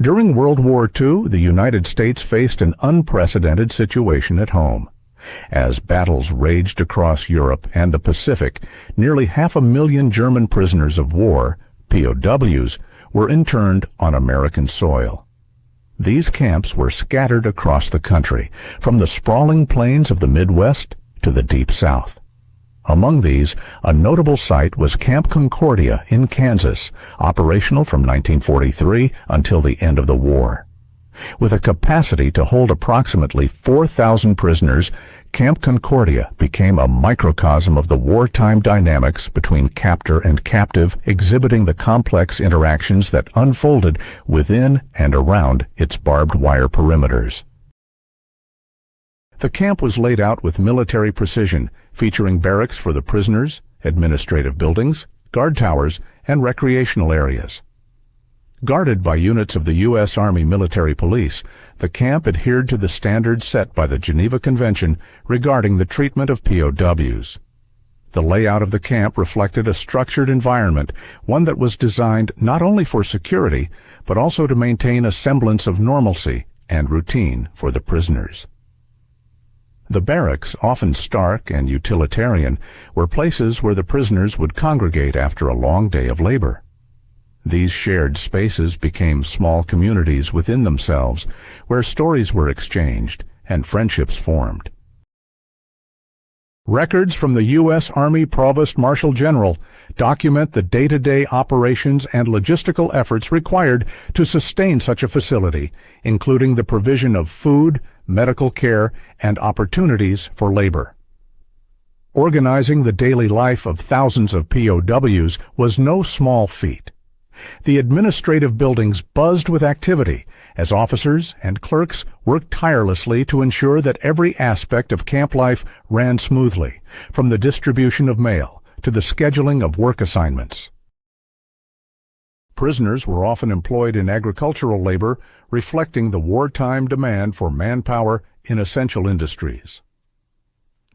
During World War II, the United States faced an unprecedented situation at home. As battles raged across Europe and the Pacific, nearly 500,000 German prisoners of war, POWs, were interned on American soil. These camps were scattered across the country, from the sprawling plains of the Midwest to the Deep South. Among these, a notable site was Camp Concordia in Kansas, operational from 1943 until the end of the war. With a capacity to hold approximately 4,000 prisoners, Camp Concordia became a microcosm of the wartime dynamics between captor and captive, exhibiting the complex interactions that unfolded within and around its barbed wire perimeters. The camp was laid out with military precision, featuring barracks for the prisoners, administrative buildings, guard towers, and recreational areas. Guarded by units of the U.S. Army Military Police, the camp adhered to the standards set by the Geneva Convention regarding the treatment of POWs. The layout of the camp reflected a structured environment, one that was designed not only for security, but also to maintain a semblance of normalcy and routine for the prisoners. The barracks, often stark and utilitarian, were places where the prisoners would congregate after a long day of labor. These shared spaces became small communities within themselves, where stories were exchanged and friendships formed. Records from the U.S. Army Provost Marshal General document the day-to-day operations and logistical efforts required to sustain such a facility, including the provision of food, medical care, and opportunities for labor. Organizing the daily life of thousands of POWs was no small feat. The administrative buildings buzzed with activity as officers and clerks worked tirelessly to ensure that every aspect of camp life ran smoothly, from the distribution of mail to the scheduling of work assignments. Prisoners were often employed in agricultural labor, reflecting the wartime demand for manpower in essential industries.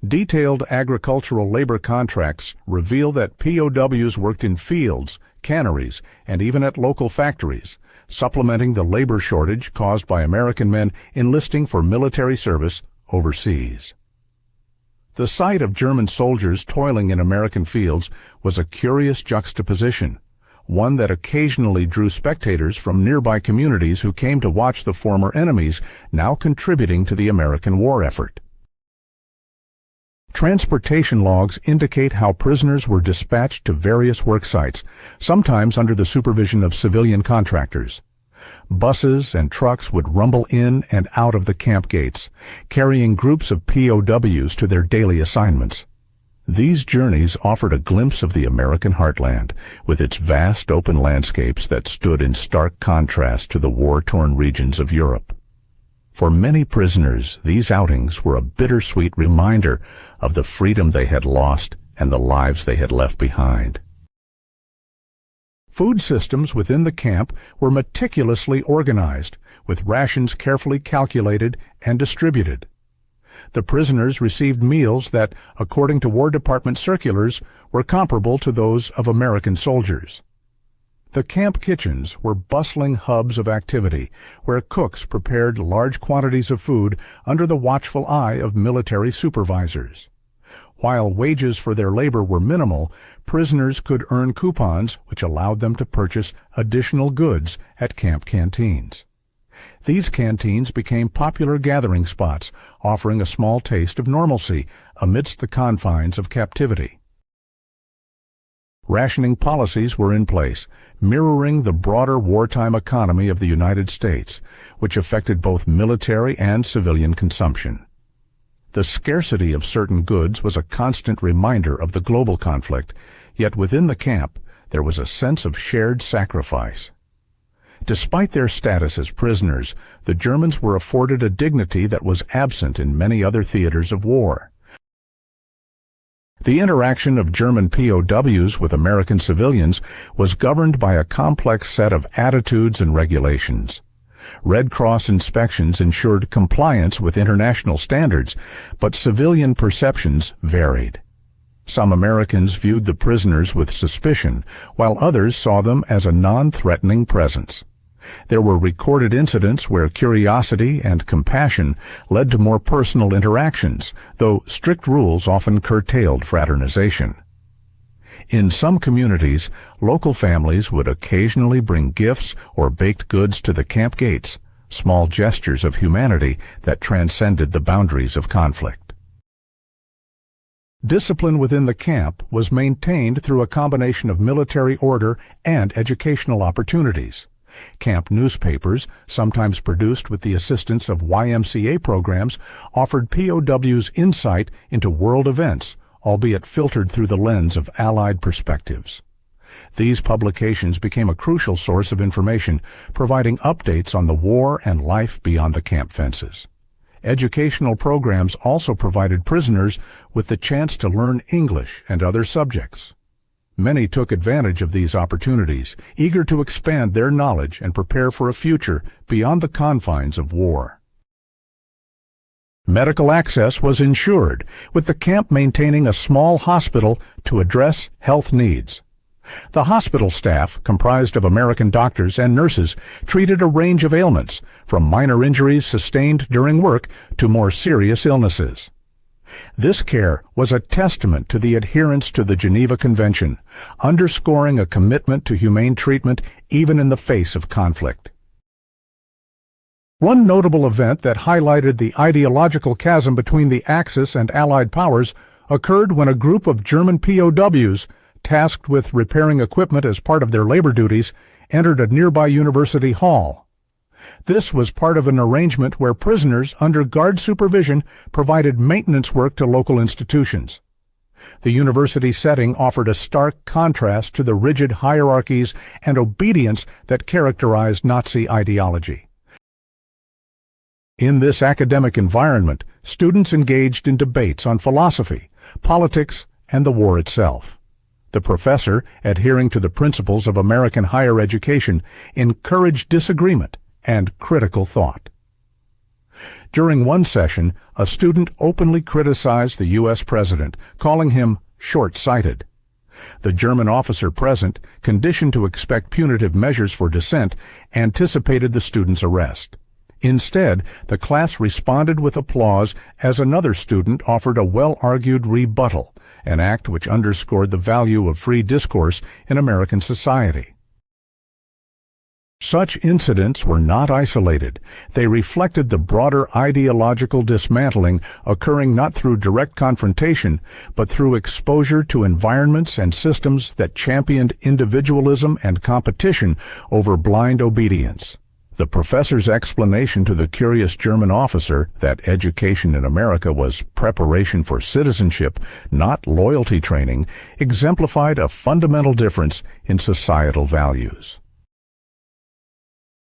Detailed agricultural labor contracts reveal that POWs worked in fields, canneries, and even at local factories, supplementing the labor shortage caused by American men enlisting for military service overseas. The sight of German soldiers toiling in American fields was a curious juxtaposition, one that occasionally drew spectators from nearby communities who came to watch the former enemies now contributing to the American war effort. Transportation logs indicate how prisoners were dispatched to various work sites, sometimes under the supervision of civilian contractors. Buses and trucks would rumble in and out of the camp gates, carrying groups of POWs to their daily assignments. These journeys offered a glimpse of the American heartland, with its vast open landscapes that stood in stark contrast to the war-torn regions of Europe. For many prisoners, these outings were a bittersweet reminder of the freedom they had lost and the lives they had left behind. Food systems within the camp were meticulously organized, with rations carefully calculated and distributed. The prisoners received meals that, according to War Department circulars, were comparable to those of American soldiers. The camp kitchens were bustling hubs of activity, where cooks prepared large quantities of food under the watchful eye of military supervisors. While wages for their labor were minimal, prisoners could earn coupons which allowed them to purchase additional goods at camp canteens. These canteens became popular gathering spots, offering a small taste of normalcy amidst the confines of captivity. Rationing policies were in place, mirroring the broader wartime economy of the United States, which affected both military and civilian consumption. The scarcity of certain goods was a constant reminder of the global conflict, yet within the camp there was a sense of shared sacrifice. Despite their status as prisoners, the Germans were afforded a dignity that was absent in many other theaters of war. The interaction of German POWs with American civilians was governed by a complex set of attitudes and regulations. Red Cross inspections ensured compliance with international standards, but civilian perceptions varied. Some Americans viewed the prisoners with suspicion, while others saw them as a non-threatening presence. There were recorded incidents where curiosity and compassion led to more personal interactions, though strict rules often curtailed fraternization. In some communities, local families would occasionally bring gifts or baked goods to the camp gates, small gestures of humanity that transcended the boundaries of conflict. Discipline within the camp was maintained through a combination of military order and educational opportunities. Camp newspapers, sometimes produced with the assistance of YMCA programs, offered POWs insight into world events, albeit filtered through the lens of Allied perspectives. These publications became a crucial source of information, providing updates on the war and life beyond the camp fences. Educational programs also provided prisoners with the chance to learn English and other subjects. Many took advantage of these opportunities, eager to expand their knowledge and prepare for a future beyond the confines of war. Medical access was ensured, with the camp maintaining a small hospital to address health needs. The hospital staff, comprised of American doctors and nurses, treated a range of ailments, from minor injuries sustained during work to more serious illnesses. This care was a testament to the adherence to the Geneva Convention, underscoring a commitment to humane treatment even in the face of conflict. One notable event that highlighted the ideological chasm between the Axis and Allied powers occurred when a group of German POWs, tasked with repairing equipment as part of their labor duties, entered a nearby university hall. This was part of an arrangement where prisoners, under guard supervision, provided maintenance work to local institutions. The university setting offered a stark contrast to the rigid hierarchies and obedience that characterized Nazi ideology. In this academic environment, students engaged in debates on philosophy, politics, and the war itself. The professor, adhering to the principles of American higher education, encouraged disagreement and critical thought. During one session, a student openly criticized the U.S. president, calling him short-sighted. The German officer present, conditioned to expect punitive measures for dissent, anticipated the student's arrest. Instead, the class responded with applause as another student offered a well-argued rebuttal, an act which underscored the value of free discourse in American society. Such incidents were not isolated. They reflected the broader ideological dismantling occurring not through direct confrontation, but through exposure to environments and systems that championed individualism and competition over blind obedience. The professor's explanation to the curious German officer that education in America was preparation for citizenship, not loyalty training, exemplified a fundamental difference in societal values.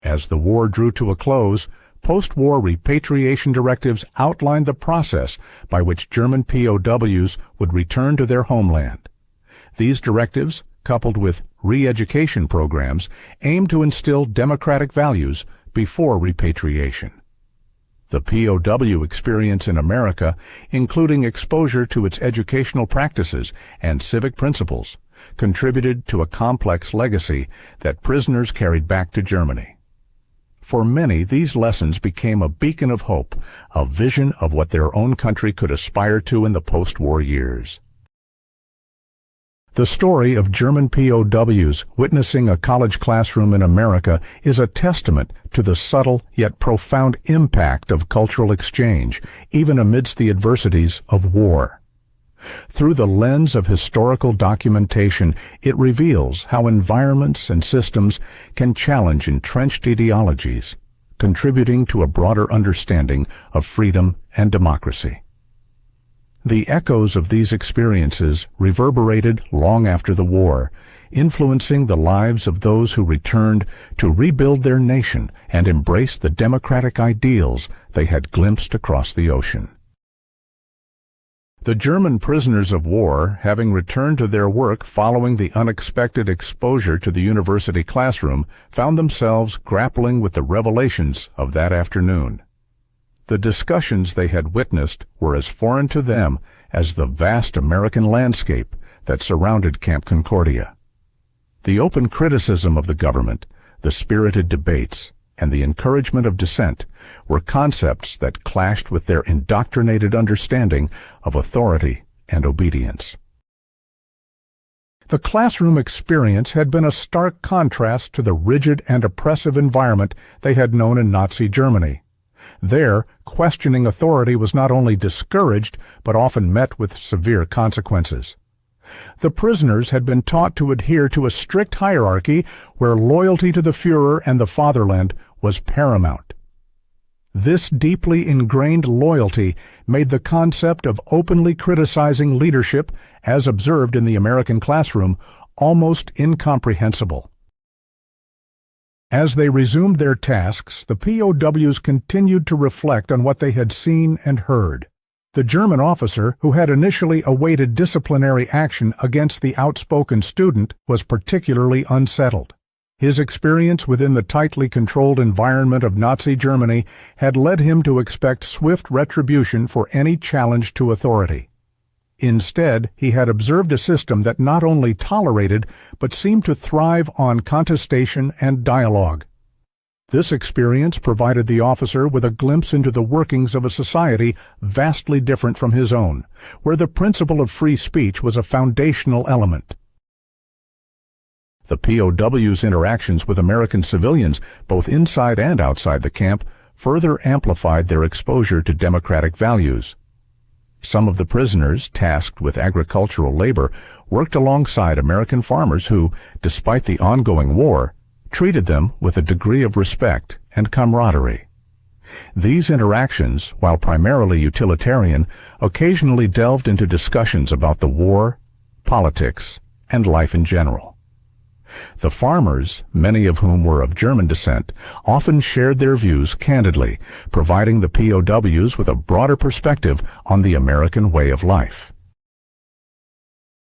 As the war drew to a close, post-war repatriation directives outlined the process by which German POWs would return to their homeland. These directives, coupled with re-education programs, aimed to instill democratic values before repatriation. The POW experience in America, including exposure to its educational practices and civic principles, contributed to a complex legacy that prisoners carried back to Germany. For many, these lessons became a beacon of hope, a vision of what their own country could aspire to in the post-war years. The story of German POWs witnessing a college classroom in America is a testament to the subtle yet profound impact of cultural exchange, even amidst the adversities of war. Through the lens of historical documentation, it reveals how environments and systems can challenge entrenched ideologies, contributing to a broader understanding of freedom and democracy. The echoes of these experiences reverberated long after the war, influencing the lives of those who returned to rebuild their nation and embrace the democratic ideals they had glimpsed across the ocean. The German prisoners of war, having returned to their work following the unexpected exposure to the university classroom, found themselves grappling with the revelations of that afternoon. The discussions they had witnessed were as foreign to them as the vast American landscape that surrounded Camp Concordia. The open criticism of the government, the spirited debates, and the encouragement of dissent were concepts that clashed with their indoctrinated understanding of authority and obedience. The classroom experience had been a stark contrast to the rigid and oppressive environment they had known in Nazi Germany. There, questioning authority was not only discouraged, but often met with severe consequences. The prisoners had been taught to adhere to a strict hierarchy where loyalty to the Führer and the fatherland was paramount. This deeply ingrained loyalty made the concept of openly criticizing leadership, as observed in the American classroom, almost incomprehensible. As they resumed their tasks, the POWs continued to reflect on what they had seen and heard. The German officer, who had initially awaited disciplinary action against the outspoken student, was particularly unsettled. His experience within the tightly controlled environment of Nazi Germany had led him to expect swift retribution for any challenge to authority. Instead, he had observed a system that not only tolerated, but seemed to thrive on contestation and dialogue. This experience provided the officer with a glimpse into the workings of a society vastly different from his own, where the principle of free speech was a foundational element. The POWs' interactions with American civilians, both inside and outside the camp, further amplified their exposure to democratic values. Some of the prisoners, tasked with agricultural labor, worked alongside American farmers who, despite the ongoing war, treated them with a degree of respect and camaraderie. These interactions, while primarily utilitarian, occasionally delved into discussions about the war, politics, and life in general. The farmers, many of whom were of German descent, often shared their views candidly, providing the POWs with a broader perspective on the American way of life.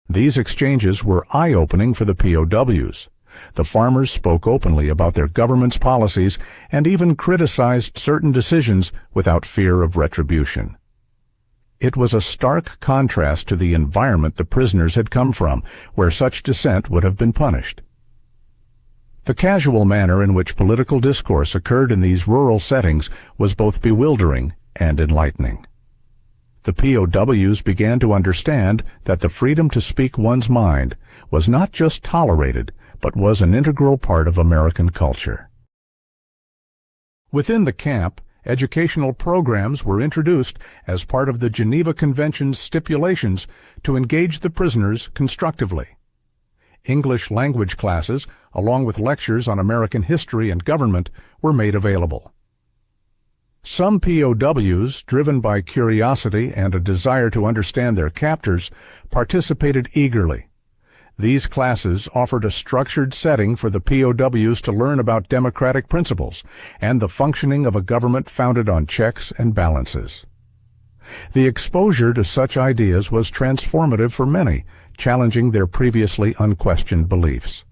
These exchanges were eye-opening for the POWs. The farmers spoke openly about their government's policies and even criticized certain decisions without fear of retribution. It was a stark contrast to the environment the prisoners had come from, where such dissent would have been punished. The casual manner in which political discourse occurred in these rural settings was both bewildering and enlightening. The POWs began to understand that the freedom to speak one's mind was not just tolerated, but was an integral part of American culture. Within the camp, educational programs were introduced as part of the Geneva Convention's stipulations to engage the prisoners constructively. English language classes, along with lectures on American history and government, were made available. Some POWs, driven by curiosity and a desire to understand their captors, participated eagerly. These classes offered a structured setting for the POWs to learn about democratic principles and the functioning of a government founded on checks and balances. The exposure to such ideas was transformative for many, challenging their previously unquestioned beliefs.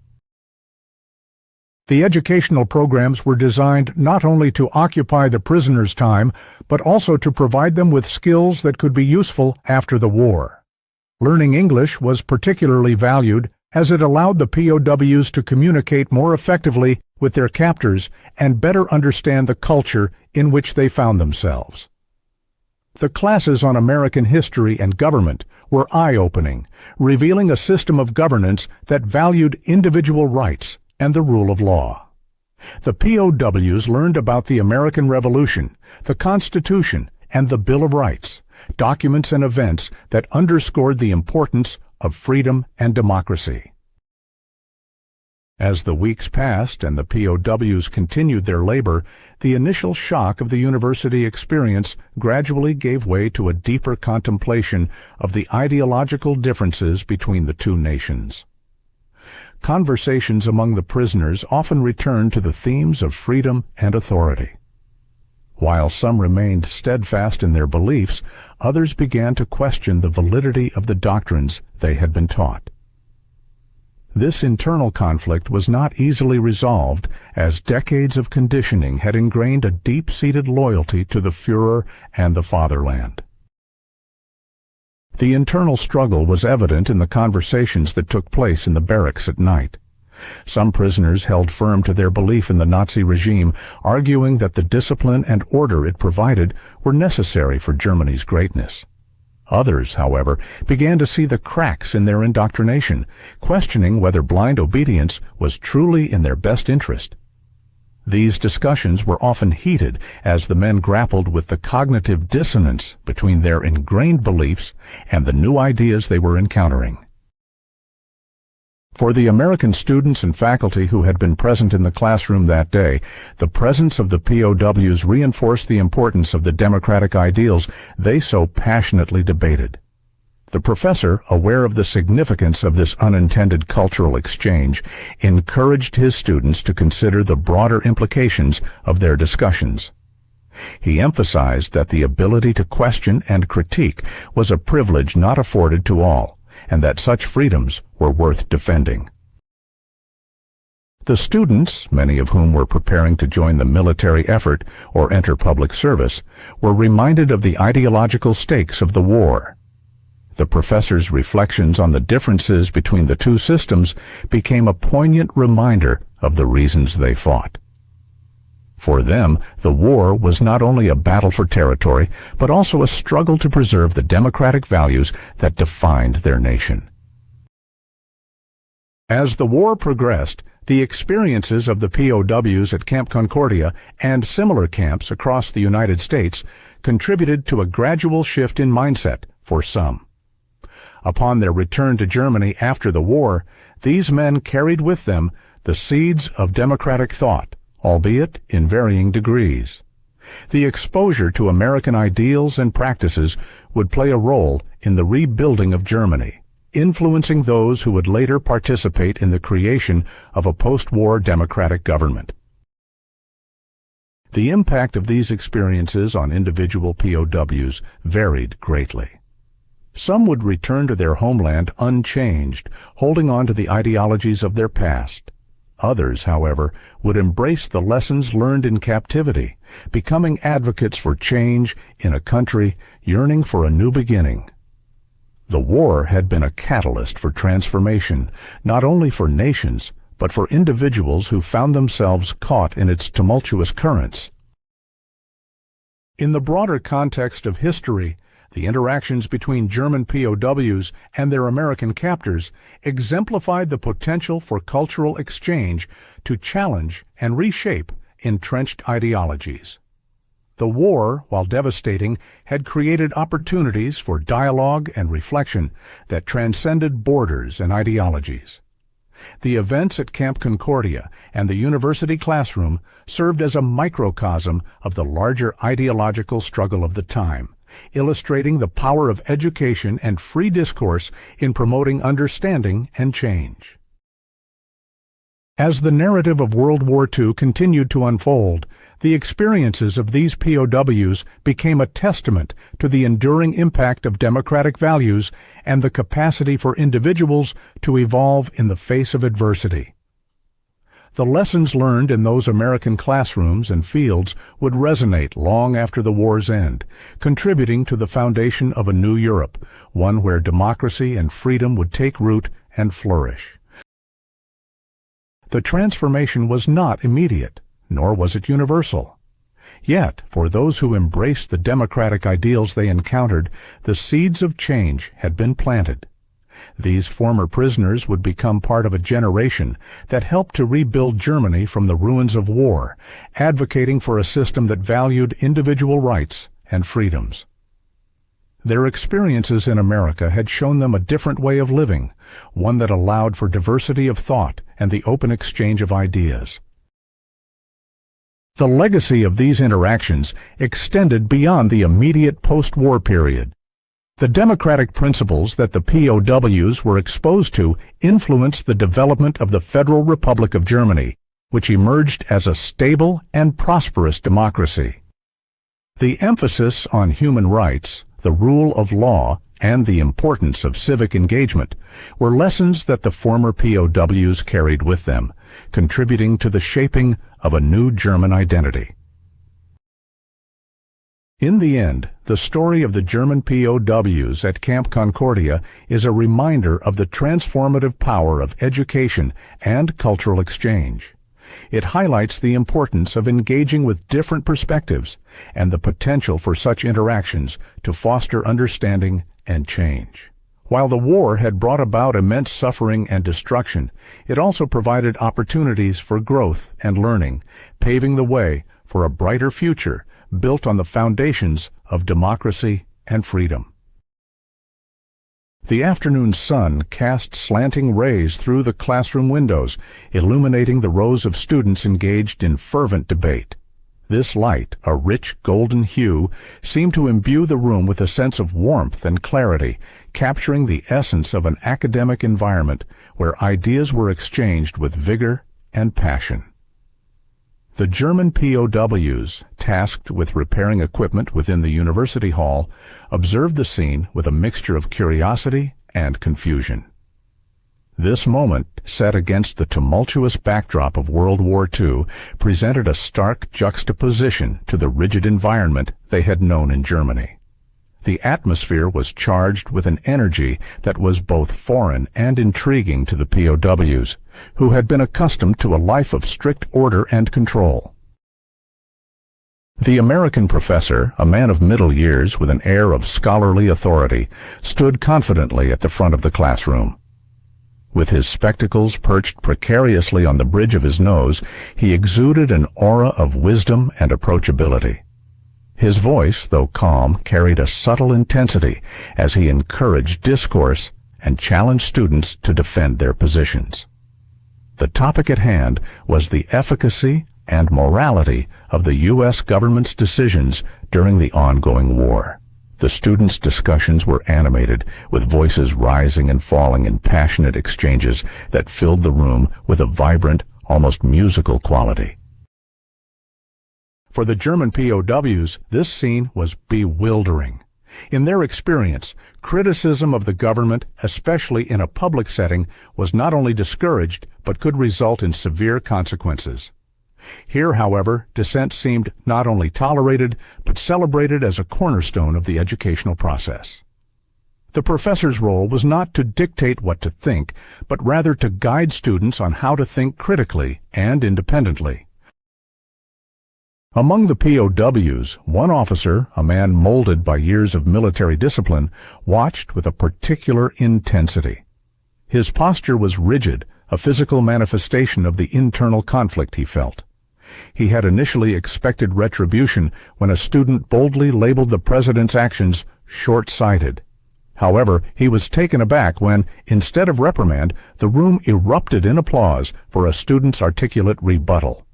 The educational programs were designed not only to occupy the prisoners' time, but also to provide them with skills that could be useful after the war. Learning English was particularly valued as it allowed the POWs to communicate more effectively with their captors and better understand the culture in which they found themselves. The classes on American history and government were eye-opening, revealing a system of governance that valued individual rights and the rule of law. The POWs learned about the American Revolution, the Constitution, and the Bill of Rights, documents and events that underscored the importance of freedom and democracy. As the weeks passed and the POWs continued their labor, the initial shock of the university experience gradually gave way to a deeper contemplation of the ideological differences between the two nations. Conversations among the prisoners often returned to the themes of freedom and authority. While some remained steadfast in their beliefs, others began to question the validity of the doctrines they had been taught. This internal conflict was not easily resolved, as decades of conditioning had ingrained a deep-seated loyalty to the Führer and the fatherland. The internal struggle was evident in the conversations that took place in the barracks at night. Some prisoners held firm to their belief in the Nazi regime, arguing that the discipline and order it provided were necessary for Germany's greatness. Others, however, began to see the cracks in their indoctrination, questioning whether blind obedience was truly in their best interest. These discussions were often heated as the men grappled with the cognitive dissonance between their ingrained beliefs and the new ideas they were encountering. For the American students and faculty who had been present in the classroom that day, the presence of the POWs reinforced the importance of the democratic ideals they so passionately debated. The professor, aware of the significance of this unintended cultural exchange, encouraged his students to consider the broader implications of their discussions. He emphasized that the ability to question and critique was a privilege not afforded to all, and that such freedoms were worth defending. The students, many of whom were preparing to join the military effort or enter public service, were reminded of the ideological stakes of the war. The professor's reflections on the differences between the two systems became a poignant reminder of the reasons they fought. For them, the war was not only a battle for territory, but also a struggle to preserve the democratic values that defined their nation. As the war progressed, the experiences of the POWs at Camp Concordia and similar camps across the United States contributed to a gradual shift in mindset for some. Upon their return to Germany after the war, these men carried with them the seeds of democratic thought, albeit in varying degrees. The exposure to American ideals and practices would play a role in the rebuilding of Germany, influencing those who would later participate in the creation of a post-war democratic government. The impact of these experiences on individual POWs varied greatly. Some would return to their homeland unchanged, holding on to the ideologies of their past. Others, however, would embrace the lessons learned in captivity, becoming advocates for change in a country yearning for a new beginning. The war had been a catalyst for transformation, not only for nations, but for individuals who found themselves caught in its tumultuous currents. In the broader context of history, the interactions between German POWs and their American captors exemplified the potential for cultural exchange to challenge and reshape entrenched ideologies. The war, while devastating, had created opportunities for dialogue and reflection that transcended borders and ideologies. The events at Camp Concordia and the university classroom served as a microcosm of the larger ideological struggle of the time, illustrating the power of education and free discourse in promoting understanding and change. As the narrative of World War II continued to unfold, the experiences of these POWs became a testament to the enduring impact of democratic values and the capacity for individuals to evolve in the face of adversity. The lessons learned in those American classrooms and fields would resonate long after the war's end, contributing to the foundation of a new Europe, one where democracy and freedom would take root and flourish. The transformation was not immediate, nor was it universal. Yet, for those who embraced the democratic ideals they encountered, the seeds of change had been planted. These former prisoners would become part of a generation that helped to rebuild Germany from the ruins of war, advocating for a system that valued individual rights and freedoms. Their experiences in America had shown them a different way of living, one that allowed for diversity of thought and the open exchange of ideas. The legacy of these interactions extended beyond the immediate post-war period. The democratic principles that the POWs were exposed to influenced the development of the Federal Republic of Germany, which emerged as a stable and prosperous democracy. The emphasis on human rights, the rule of law, and the importance of civic engagement were lessons that the former POWs carried with them, contributing to the shaping of a new German identity. In the end, the story of the German POWs at Camp Concordia is a reminder of the transformative power of education and cultural exchange. It highlights the importance of engaging with different perspectives and the potential for such interactions to foster understanding and change. While the war had brought about immense suffering and destruction, it also provided opportunities for growth and learning, paving the way for a brighter future built on the foundations of democracy and freedom. The afternoon sun cast slanting rays through the classroom windows, illuminating the rows of students engaged in fervent debate. This light, a rich golden hue, seemed to imbue the room with a sense of warmth and clarity, capturing the essence of an academic environment where ideas were exchanged with vigor and passion. The German POWs, tasked with repairing equipment within the university hall, observed the scene with a mixture of curiosity and confusion. This moment, set against the tumultuous backdrop of World War II, presented a stark juxtaposition to the rigid environment they had known in Germany. The atmosphere was charged with an energy that was both foreign and intriguing to the POWs, who had been accustomed to a life of strict order and control. The American professor, a man of middle years with an air of scholarly authority, stood confidently at the front of the classroom. With his spectacles perched precariously on the bridge of his nose, he exuded an aura of wisdom and approachability. His voice, though calm, carried a subtle intensity as he encouraged discourse and challenged students to defend their positions. The topic at hand was the efficacy and morality of the U.S. government's decisions during the ongoing war. The students' discussions were animated, with voices rising and falling in passionate exchanges that filled the room with a vibrant, almost musical quality. For the German POWs, this scene was bewildering. In their experience, criticism of the government, especially in a public setting, was not only discouraged, but could result in severe consequences. Here, however, dissent seemed not only tolerated, but celebrated as a cornerstone of the educational process. The professor's role was not to dictate what to think, but rather to guide students on how to think critically and independently. Among the POWs, one officer, a man molded by years of military discipline, watched with a particular intensity. His posture was rigid, a physical manifestation of the internal conflict he felt. He had initially expected retribution when a student boldly labeled the president's actions short-sighted. However, he was taken aback when, instead of reprimand, the room erupted in applause for a student's articulate rebuttal.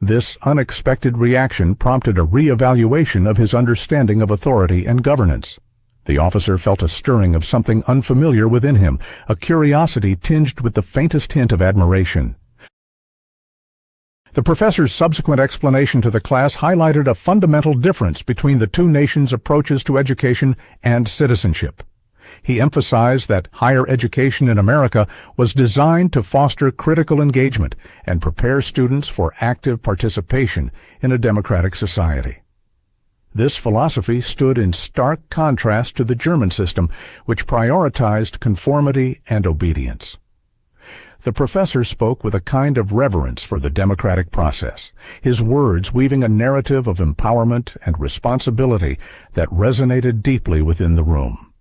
This unexpected reaction prompted a re-evaluation of his understanding of authority and governance. The officer felt a stirring of something unfamiliar within him, a curiosity tinged with the faintest hint of admiration. The professor's subsequent explanation to the class highlighted a fundamental difference between the two nations' approaches to education and citizenship. He emphasized that higher education in America was designed to foster critical engagement and prepare students for active participation in a democratic society. This philosophy stood in stark contrast to the German system, which prioritized conformity and obedience. The professor spoke with a kind of reverence for the democratic process, his words weaving a narrative of empowerment and responsibility that resonated deeply within the room.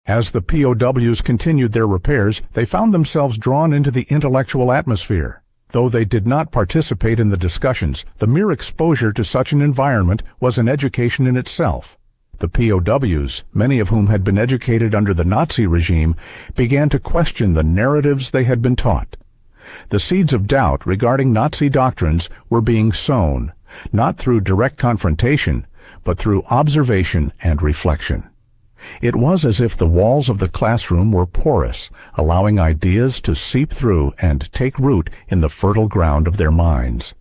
As the POWs continued their repairs, they found themselves drawn into the intellectual atmosphere. Though they did not participate in the discussions, the mere exposure to such an environment was an education in itself. The POWs, many of whom had been educated under the Nazi regime, began to question the narratives they had been taught. The seeds of doubt regarding Nazi doctrines were being sown, not through direct confrontation, but through observation and reflection. It was as if the walls of the classroom were porous, allowing ideas to seep through and take root in the fertile ground of their minds.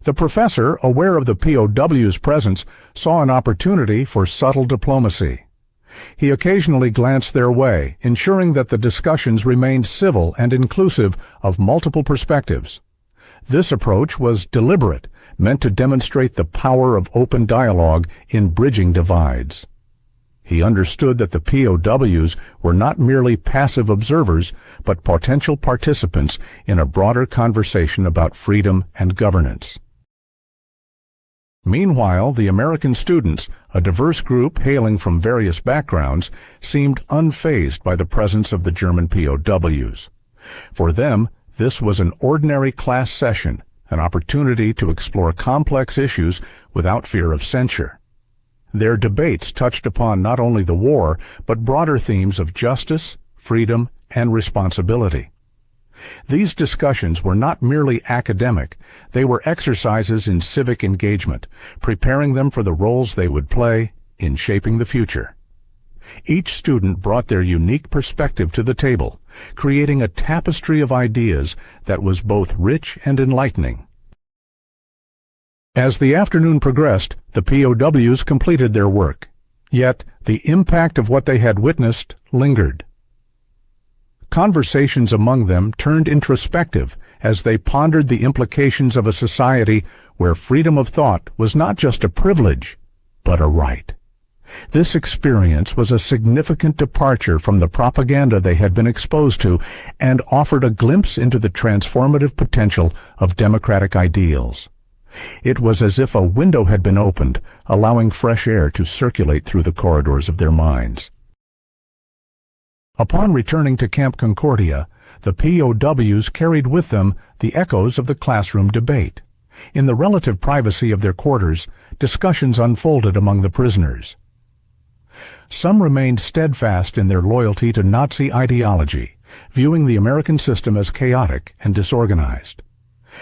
The professor, aware of the POW's presence, saw an opportunity for subtle diplomacy. He occasionally glanced their way, ensuring that the discussions remained civil and inclusive of multiple perspectives. This approach was deliberate, meant to demonstrate the power of open dialogue in bridging divides. He understood that the POWs were not merely passive observers, but potential participants in a broader conversation about freedom and governance. Meanwhile, the American students, a diverse group hailing from various backgrounds, seemed unfazed by the presence of the German POWs. For them, this was an ordinary class session, an opportunity to explore complex issues without fear of censure. Their debates touched upon not only the war, but broader themes of justice, freedom, and responsibility. These discussions were not merely academic, they were exercises in civic engagement, preparing them for the roles they would play in shaping the future. Each student brought their unique perspective to the table, creating a tapestry of ideas that was both rich and enlightening. As the afternoon progressed, the POWs completed their work, yet the impact of what they had witnessed lingered. Conversations among them turned introspective as they pondered the implications of a society where freedom of thought was not just a privilege, but a right. This experience was a significant departure from the propaganda they had been exposed to and offered a glimpse into the transformative potential of democratic ideals. It was as if a window had been opened, allowing fresh air to circulate through the corridors of their minds. Upon returning to Camp Concordia, the POWs carried with them the echoes of the classroom debate. In the relative privacy of their quarters, discussions unfolded among the prisoners. Some remained steadfast in their loyalty to Nazi ideology, viewing the American system as chaotic and disorganized.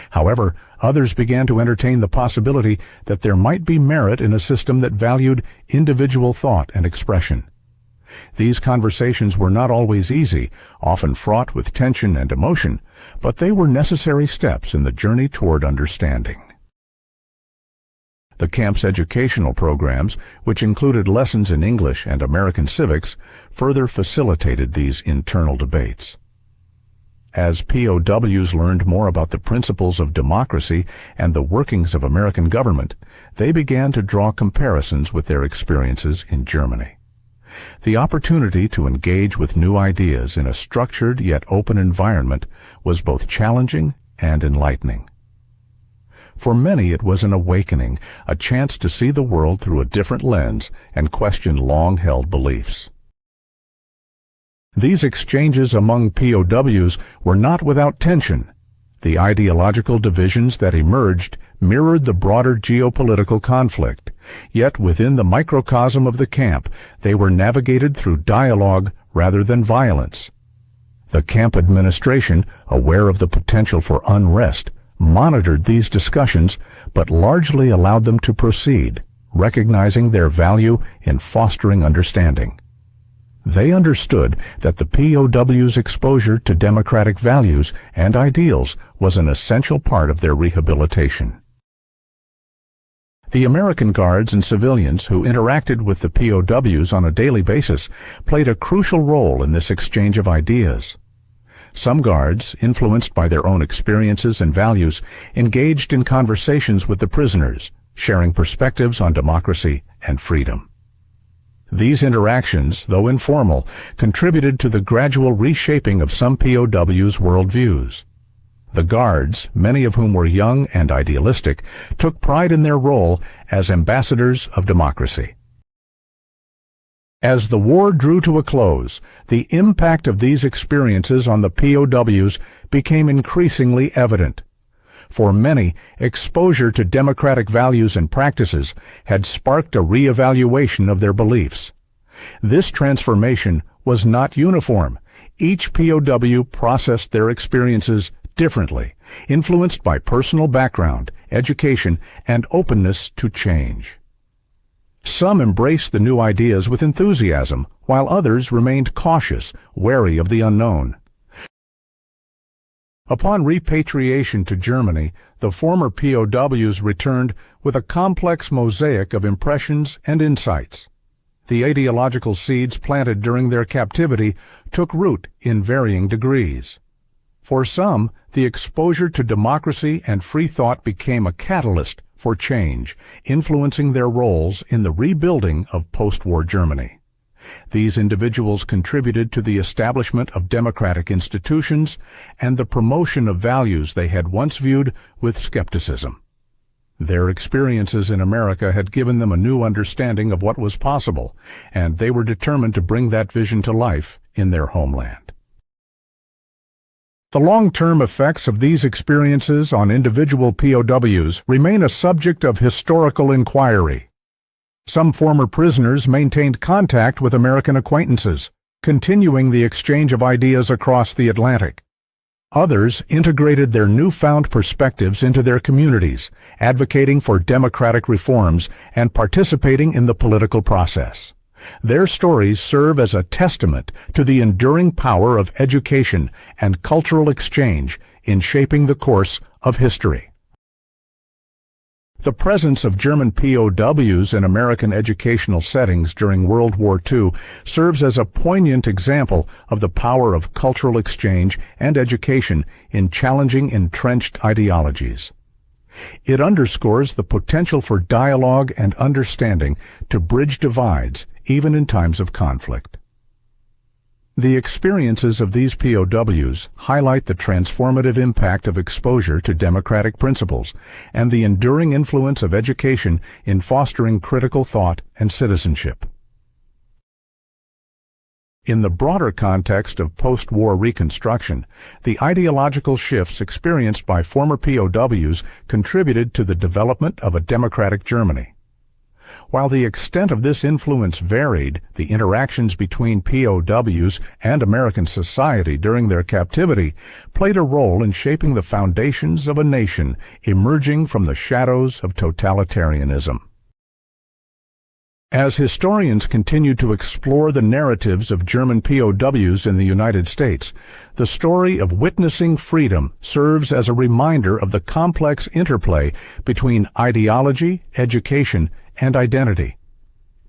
However, others began to entertain the possibility that there might be merit in a system that valued individual thought and expression. These conversations were not always easy, often fraught with tension and emotion, but they were necessary steps in the journey toward understanding. The camp's educational programs, which included lessons in English and American civics, further facilitated these internal debates. As POWs learned more about the principles of democracy and the workings of American government, they began to draw comparisons with their experiences in Germany. The opportunity to engage with new ideas in a structured yet open environment was both challenging and enlightening. For many it was an awakening, a chance to see the world through a different lens and question long-held beliefs. These exchanges among POWs were not without tension. The ideological divisions that emerged mirrored the broader geopolitical conflict, yet within the microcosm of the camp, they were navigated through dialogue rather than violence. The camp administration, aware of the potential for unrest, monitored these discussions, but largely allowed them to proceed, recognizing their value in fostering understanding. They understood that the POW's exposure to democratic values and ideals was an essential part of their rehabilitation. The American guards and civilians who interacted with the POWs on a daily basis played a crucial role in this exchange of ideas. Some guards, influenced by their own experiences and values, engaged in conversations with the prisoners, sharing perspectives on democracy and freedom. These interactions, though informal, contributed to the gradual reshaping of some POWs' worldviews. The guards, many of whom were young and idealistic, took pride in their role as ambassadors of democracy. As the war drew to a close, the impact of these experiences on the POWs became increasingly evident. For many, exposure to democratic values and practices had sparked a re-evaluation of their beliefs. This transformation was not uniform. Each POW processed their experiences differently, influenced by personal background, education, and openness to change. Some embraced the new ideas with enthusiasm, while others remained cautious, wary of the unknown. Upon repatriation to Germany, the former POWs returned with a complex mosaic of impressions and insights. The ideological seeds planted during their captivity took root in varying degrees. For some, the exposure to democracy and free thought became a catalyst for change, influencing their roles in the rebuilding of post-war Germany. These individuals contributed to the establishment of democratic institutions and the promotion of values they had once viewed with skepticism. Their experiences in America had given them a new understanding of what was possible, and they were determined to bring that vision to life in their homeland. The long-term effects of these experiences on individual POWs remain a subject of historical inquiry. Some former prisoners maintained contact with American acquaintances, continuing the exchange of ideas across the Atlantic. Others integrated their newfound perspectives into their communities, advocating for democratic reforms and participating in the political process. Their stories serve as a testament to the enduring power of education and cultural exchange in shaping the course of history. The presence of German POWs in American educational settings during World War II serves as a poignant example of the power of cultural exchange and education in challenging entrenched ideologies. It underscores the potential for dialogue and understanding to bridge divides, even in times of conflict. The experiences of these POWs highlight the transformative impact of exposure to democratic principles and the enduring influence of education in fostering critical thought and citizenship. In the broader context of post-war reconstruction, the ideological shifts experienced by former POWs contributed to the development of a democratic Germany. While the extent of this influence varied, the interactions between POWs and American society during their captivity played a role in shaping the foundations of a nation emerging from the shadows of totalitarianism. As historians continue to explore the narratives of German POWs in the United States, the story of witnessing freedom serves as a reminder of the complex interplay between ideology, education, and identity.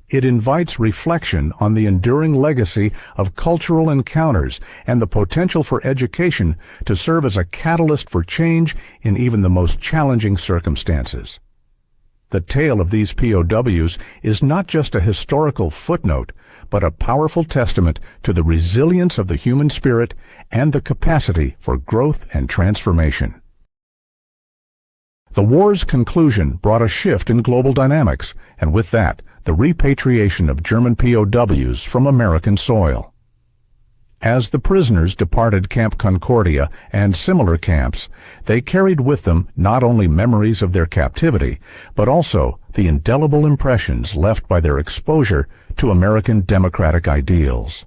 It invites reflection on the enduring legacy of cultural encounters and the potential for education to serve as a catalyst for change in even the most challenging circumstances. The tale of these POWs is not just a historical footnote, but a powerful testament to the resilience of the human spirit and the capacity for growth and transformation. The war's conclusion brought a shift in global dynamics, and with that, the repatriation of German POWs from American soil. As the prisoners departed Camp Concordia and similar camps, they carried with them not only memories of their captivity, but also the indelible impressions left by their exposure to American democratic ideals.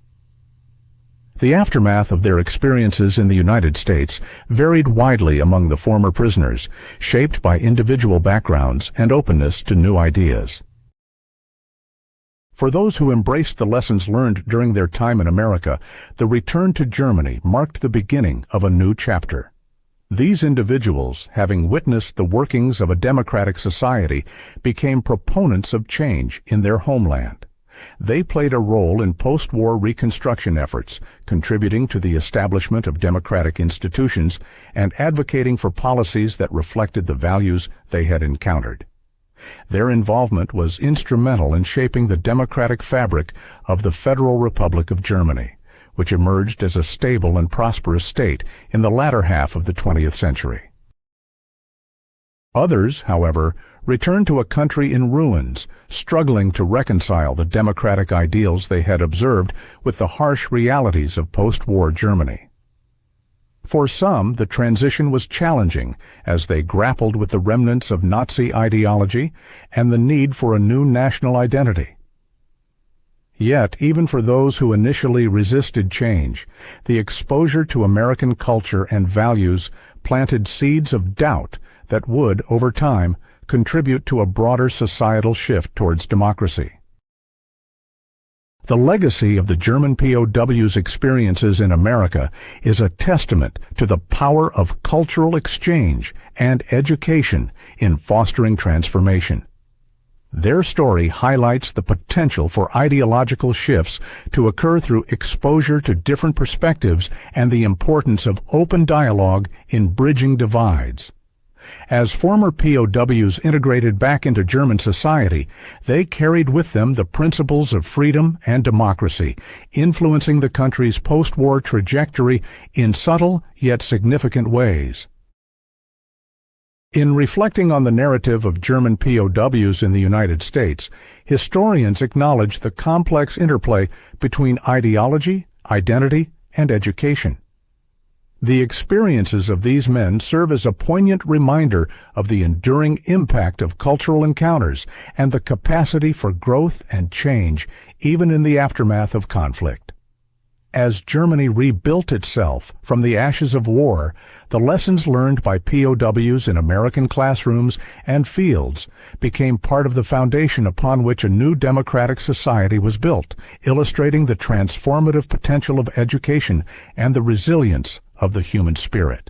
The aftermath of their experiences in the United States varied widely among the former prisoners, shaped by individual backgrounds and openness to new ideas. For those who embraced the lessons learned during their time in America, the return to Germany marked the beginning of a new chapter. These individuals, having witnessed the workings of a democratic society, became proponents of change in their homeland. They played a role in post-war reconstruction efforts, contributing to the establishment of democratic institutions and advocating for policies that reflected the values they had encountered. Their involvement was instrumental in shaping the democratic fabric of the Federal Republic of Germany, which emerged as a stable and prosperous state in the latter half of the 20th century. Others, however, returned to a country in ruins, struggling to reconcile the democratic ideals they had observed with the harsh realities of post-war Germany. For some, the transition was challenging as they grappled with the remnants of Nazi ideology and the need for a new national identity. Yet, even for those who initially resisted change, the exposure to American culture and values planted seeds of doubt that would, over time, contribute to a broader societal shift towards democracy. The legacy of the German POWs' experiences in America is a testament to the power of cultural exchange and education in fostering transformation. Their story highlights the potential for ideological shifts to occur through exposure to different perspectives and the importance of open dialogue in bridging divides. As former POWs integrated back into German society, they carried with them the principles of freedom and democracy, influencing the country's post-war trajectory in subtle yet significant ways. In reflecting on the narrative of German POWs in the United States, historians acknowledge the complex interplay between ideology, identity, and education. The experiences of these men serve as a poignant reminder of the enduring impact of cultural encounters and the capacity for growth and change, even in the aftermath of conflict. As Germany rebuilt itself from the ashes of war, the lessons learned by POWs in American classrooms and fields became part of the foundation upon which a new democratic society was built, illustrating the transformative potential of education and the resilience of the human spirit.